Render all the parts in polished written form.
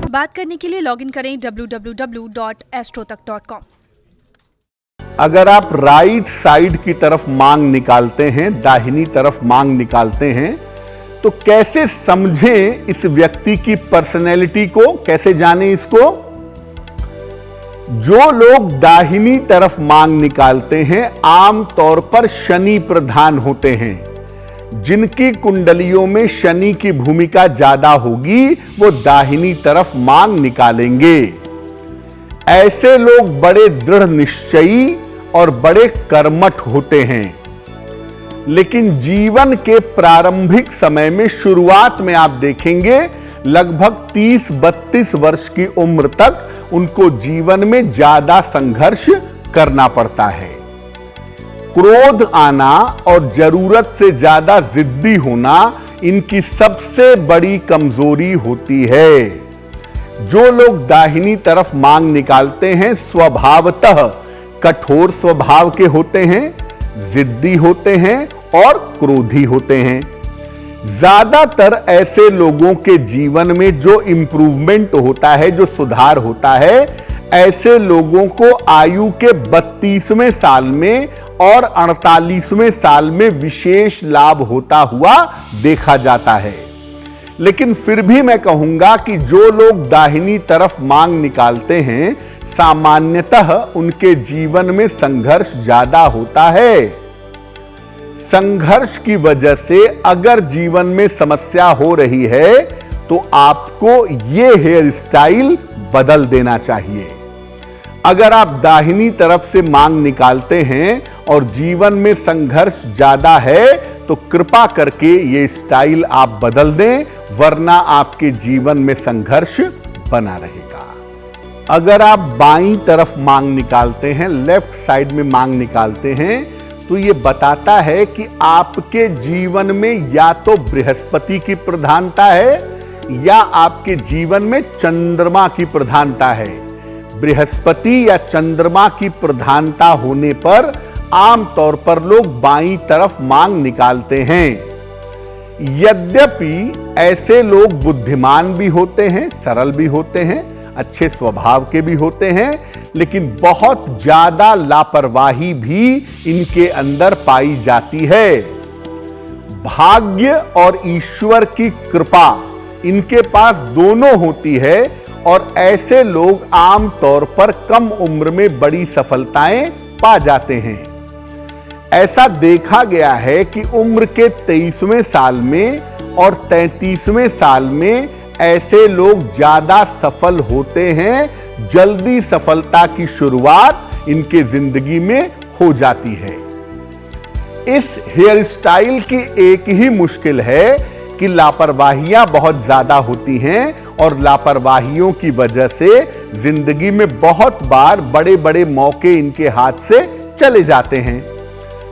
बात करने के लिए लॉगिन करें www.astrotak.com। अगर आप राइट साइड की तरफ मांग निकालते हैं, दाहिनी तरफ मांग निकालते हैं, तो कैसे समझें इस व्यक्ति की पर्सनैलिटी को, कैसे जानें इसको? जो लोग दाहिनी तरफ मांग निकालते हैं आमतौर पर शनि प्रधान होते हैं। जिनकी कुंडलियों में शनि की भूमिका ज्यादा होगी वो दाहिनी तरफ मांग निकालेंगे। ऐसे लोग बड़े दृढ़ निश्चयी और बड़े कर्मठ होते हैं, लेकिन जीवन के प्रारंभिक समय में, शुरुआत में आप देखेंगे लगभग 30-32 वर्ष की उम्र तक उनको जीवन में ज्यादा संघर्ष करना पड़ता है। क्रोध आना और जरूरत से ज्यादा जिद्दी होना इनकी सबसे बड़ी कमजोरी होती है। जो लोग दाहिनी तरफ मांग निकालते हैं स्वभावतः कठोर स्वभाव के होते हैं, जिद्दी होते हैं और क्रोधी होते हैं। ज्यादातर ऐसे लोगों के जीवन में जो इंप्रूवमेंट होता है, जो सुधार होता है, ऐसे लोगों को आयु के 32वें साल में और 48वें साल में विशेष लाभ होता हुआ देखा जाता है। लेकिन फिर भी मैं कहूंगा कि जो लोग दाहिनी तरफ मांग निकालते हैं सामान्यतः उनके जीवन में संघर्ष ज्यादा होता है। संघर्ष की वजह से अगर जीवन में समस्या हो रही है तो आपको यह हेयर स्टाइल बदल देना चाहिए। अगर आप दाहिनी तरफ से मांग निकालते हैं और जीवन में संघर्ष ज्यादा है तो कृपा करके ये स्टाइल आप बदल दें, वरना आपके जीवन में संघर्ष बना रहेगा। अगर आप बाईं तरफ मांग निकालते हैं, लेफ्ट साइड में मांग निकालते हैं, तो ये बताता है कि आपके जीवन में या तो बृहस्पति की प्रधानता है या आपके जीवन में चंद्रमा की प्रधानता है। बृहस्पति या चंद्रमा की प्रधानता होने पर आमतौर पर लोग बाईं तरफ मांग निकालते हैं। यद्यपि ऐसे लोग बुद्धिमान भी होते हैं, सरल भी होते हैं, अच्छे स्वभाव के भी होते हैं, लेकिन बहुत ज्यादा लापरवाही भी इनके अंदर पाई जाती है। भाग्य और ईश्वर की कृपा इनके पास दोनों होती है और ऐसे लोग आमतौर पर कम उम्र में बड़ी सफलताएं पा जाते हैं। ऐसा देखा गया है कि उम्र के 23वें साल में और 33वें साल में ऐसे लोग ज्यादा सफल होते हैं। जल्दी सफलता की शुरुआत इनके जिंदगी में हो जाती है। इस हेयर स्टाइल की एक ही मुश्किल है कि लापरवाहियां बहुत ज्यादा होती हैं और लापरवाहियों की वजह से जिंदगी में बहुत बार बड़े बड़े मौके इनके हाथ से चले जाते हैं।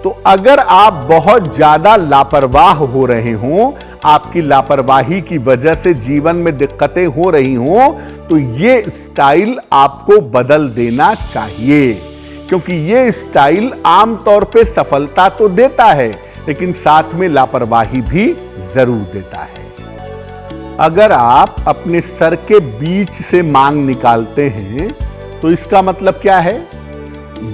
तो अगर आप बहुत ज्यादा लापरवाह हो रहे हों, आपकी लापरवाही की वजह से जीवन में दिक्कतें हो रही हों, तो ये स्टाइल आपको बदल देना चाहिए, क्योंकि ये स्टाइल आमतौर पे सफलता तो देता है लेकिन साथ में लापरवाही भी जरूर देता है। अगर आप अपने सर के बीच से मांग निकालते हैं तो इसका मतलब क्या है?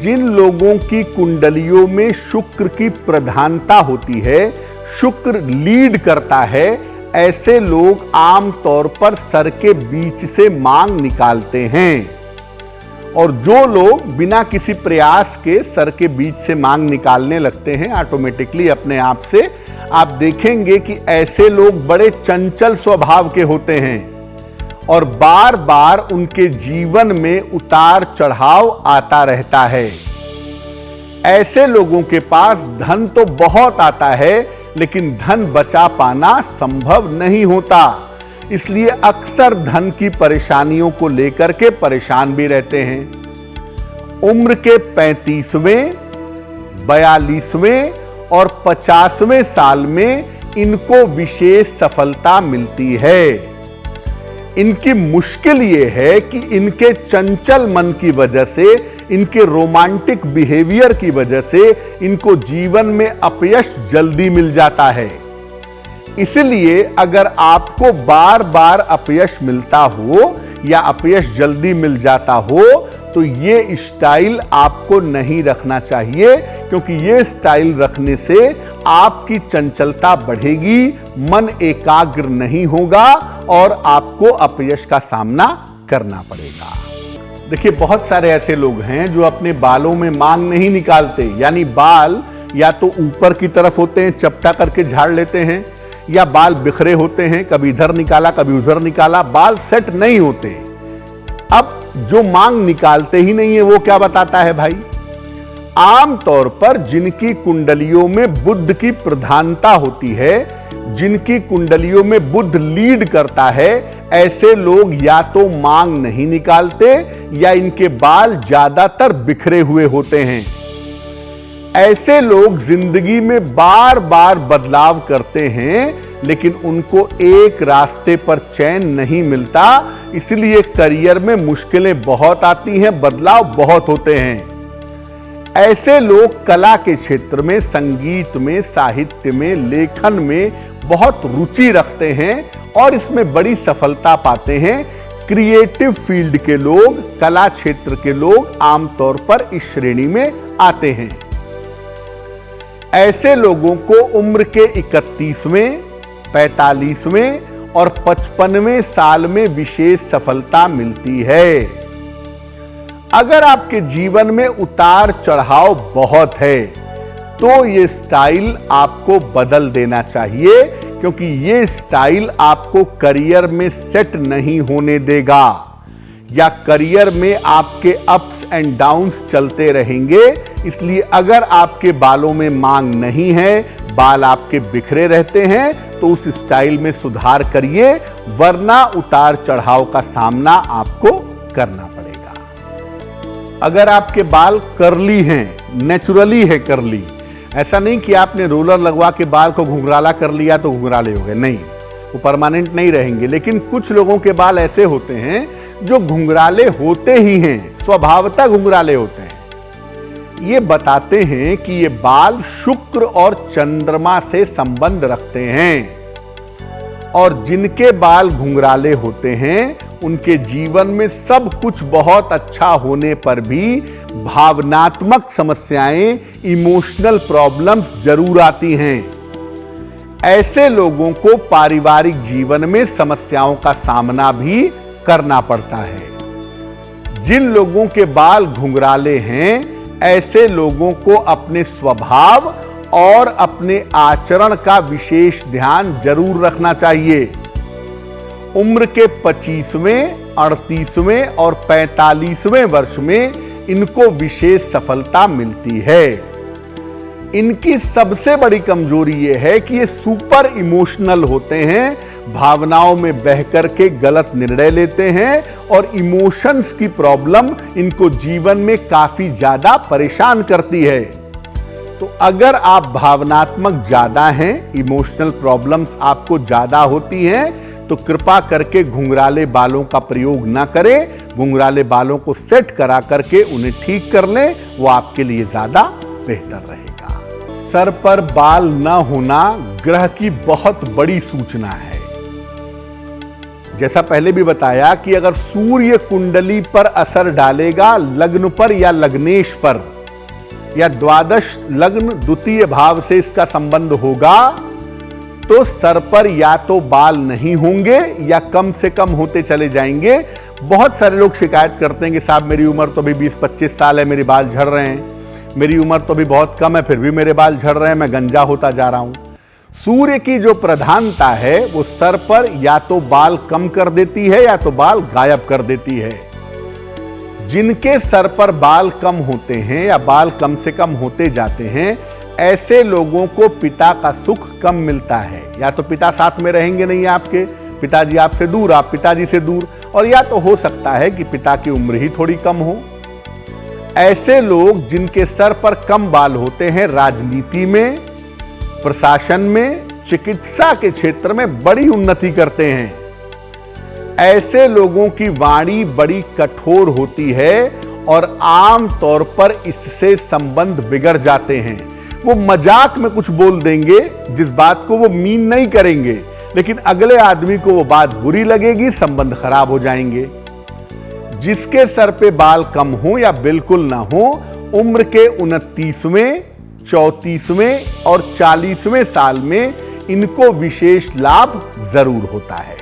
जिन लोगों की कुंडलियों में शुक्र की प्रधानता होती है, शुक्र लीड करता है, ऐसे लोग आमतौर पर सर के बीच से मांग निकालते हैं। और जो लोग बिना किसी प्रयास के सर के बीच से मांग निकालने लगते हैं ऑटोमेटिकली अपने आप से, आप देखेंगे कि ऐसे लोग बड़े चंचल स्वभाव के होते हैं और बार बार उनके जीवन में उतार चढ़ाव आता रहता है। ऐसे लोगों के पास धन तो बहुत आता है लेकिन धन बचा पाना संभव नहीं होता, इसलिए अक्सर धन की परेशानियों को लेकर के परेशान भी रहते हैं। उम्र के 35वें, 42वें और 50वें साल में इनको विशेष सफलता मिलती है। इनकी मुश्किल यह है कि इनके चंचल मन की वजह से, इनके रोमांटिक बिहेवियर की वजह से इनको जीवन में अपयश जल्दी मिल जाता है। इसलिए अगर आपको बार बार अपयश मिलता हो या अपयश जल्दी मिल जाता हो तो ये स्टाइल आपको नहीं रखना चाहिए, क्योंकि ये स्टाइल रखने से आपकी चंचलता बढ़ेगी, मन एकाग्र नहीं होगा और आपको अपयश का सामना करना पड़ेगा। देखिए, बहुत सारे ऐसे लोग हैं जो अपने बालों में मांग नहीं निकालते, यानी बाल या तो ऊपर की तरफ होते हैं, चपटा करके झाड़ लेते हैं, या बाल बिखरे होते हैं, कभी इधर निकाला कभी उधर निकाला, बाल सेट नहीं होते। अब जो मांग निकालते ही नहीं है वो क्या बताता है भाई? आमतौर पर जिनकी कुंडलियों में बुध की प्रधानता होती है, जिनकी कुंडलियों में बुध लीड करता है, ऐसे लोग या तो मांग नहीं निकालते या इनके बाल ज्यादातर बिखरे हुए होते हैं। ऐसे लोग जिंदगी में बार बार बदलाव करते हैं, लेकिन उनको एक रास्ते पर चैन नहीं मिलता, इसलिए करियर में मुश्किलें बहुत आती हैं, बदलाव बहुत होते हैं। ऐसे लोग कला के क्षेत्र में, संगीत में, साहित्य में, लेखन में बहुत रुचि रखते हैं और इसमें बड़ी सफलता पाते हैं। क्रिएटिव फील्ड के लोग, कला क्षेत्र के लोग आमतौर पर इस श्रेणी में आते हैं। ऐसे लोगों को उम्र के 31वें, 45वें और 55वें साल में विशेष सफलता मिलती है। अगर आपके जीवन में उतार चढ़ाव बहुत है तो ये स्टाइल आपको बदल देना चाहिए, क्योंकि ये स्टाइल आपको करियर में सेट नहीं होने देगा, या करियर में आपके अप्स एंड डाउन्स चलते रहेंगे। इसलिए अगर आपके बालों में मांग नहीं है, बाल आपके बिखरे रहते हैं, तो उस स्टाइल में सुधार करिए, वरना उतार चढ़ाव का सामना आपको करना पड़ेगा। अगर आपके बाल कर्ली हैं, नेचुरली है कर्ली, ऐसा नहीं कि आपने रोलर लगवा के बाल को घुंघराला कर लिया तो घुंघराले हो गए, नहीं, वो परमानेंट नहीं रहेंगे। लेकिन कुछ लोगों के बाल ऐसे होते हैं जो घुंघराले होते ही हैं, स्वभावतः घुंघराले होते हैं। ये बताते हैं कि ये बाल शुक्र और चंद्रमा से संबंध रखते हैं, और जिनके बाल घुंघराले होते हैं उनके जीवन में सब कुछ बहुत अच्छा होने पर भी भावनात्मक समस्याएं, इमोशनल प्रॉब्लम्स जरूर आती हैं। ऐसे लोगों को पारिवारिक जीवन में समस्याओं का सामना भी करना पड़ता है। जिन लोगों के बाल घुंघराले हैं, ऐसे लोगों को अपने स्वभाव और अपने आचरण का विशेष ध्यान जरूर रखना चाहिए। उम्र के 25वें, 38वें और 45वें वर्ष में इनको विशेष सफलता मिलती है। इनकी सबसे बड़ी कमजोरी यह है कि ये सुपर इमोशनल होते हैं, भावनाओं में बहकर के गलत निर्णय लेते हैं, और इमोशंस की प्रॉब्लम इनको जीवन में काफी ज्यादा परेशान करती है। तो अगर आप भावनात्मक ज्यादा हैं, इमोशनल प्रॉब्लम्स आपको ज्यादा होती हैं, तो कृपा करके घुंघराले बालों का प्रयोग ना करें। घुंघराले बालों को सेट करा करके उन्हें ठीक कर लें, वो आपके लिए ज्यादा बेहतर रहेगा। सर पर बाल ना होना ग्रह की बहुत बड़ी सूचना है। जैसा पहले भी बताया कि अगर सूर्य कुंडली पर असर डालेगा, लग्न पर या लग्नेश पर, या द्वादश लग्न द्वितीय भाव से इसका संबंध होगा, तो सर पर या तो बाल नहीं होंगे या कम से कम होते चले जाएंगे। बहुत सारे लोग शिकायत करते हैं कि साहब मेरी उम्र तो अभी 20-25 साल है, मेरे बाल झड़ रहे हैं, मेरी उम्र तो अभी बहुत कम है, फिर भी मेरे बाल झड़ रहे हैं, मैं गंजा होता जा रहा हूं। सूर्य की जो प्रधानता है वो सर पर या तो बाल कम कर देती है या तो बाल गायब कर देती है। जिनके सर पर बाल कम होते हैं या बाल कम से कम होते जाते हैं, ऐसे लोगों को पिता का सुख कम मिलता है। या तो पिता साथ में रहेंगे नहीं आपके, पिताजी आपसे दूर, आप पिताजी से दूर, और या तो हो सकता है कि पिता की उम्र ही थोड़ी कम हो। ऐसे लोग जिनके सर पर कम बाल होते हैं, राजनीति में, प्रशासन में, चिकित्सा के क्षेत्र में बड़ी उन्नति करते हैं। ऐसे लोगों की वाणी बड़ी कठोर होती है और आम तौर पर इससे संबंध बिगड़ जाते हैं। वो मजाक में कुछ बोल देंगे जिस बात को वो मीन नहीं करेंगे, लेकिन अगले आदमी को वो बात बुरी लगेगी, संबंध खराब हो जाएंगे। जिसके सर पे बाल कम हो या बिल्कुल ना हो, उम्र के 29वें, 34वें और 40वें साल में इनको विशेष लाभ जरूर होता है।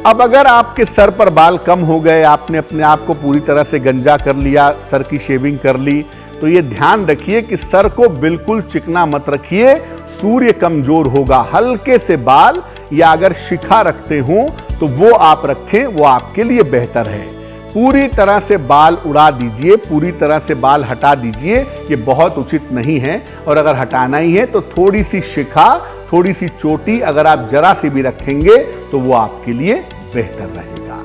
अब अगर आपके सर पर बाल कम हो गए, आपने अपने आप को पूरी तरह से गंजा कर लिया, सर की शेविंग कर ली, तो यह ध्यान रखिए कि सर को बिल्कुल चिकना मत रखिए, सूर्य कमजोर होगा। हल्के से बाल या अगर शिखा रखते हो तो वो आप रखें, वो आपके लिए बेहतर है। पूरी तरह से बाल उड़ा दीजिए, पूरी तरह से बाल हटा दीजिए, ये बहुत उचित नहीं है। और अगर हटाना ही है तो थोड़ी सी शिखा, थोड़ी सी चोटी अगर आप जरा सी भी रखेंगे तो वो आपके लिए बेहतर रहेगा।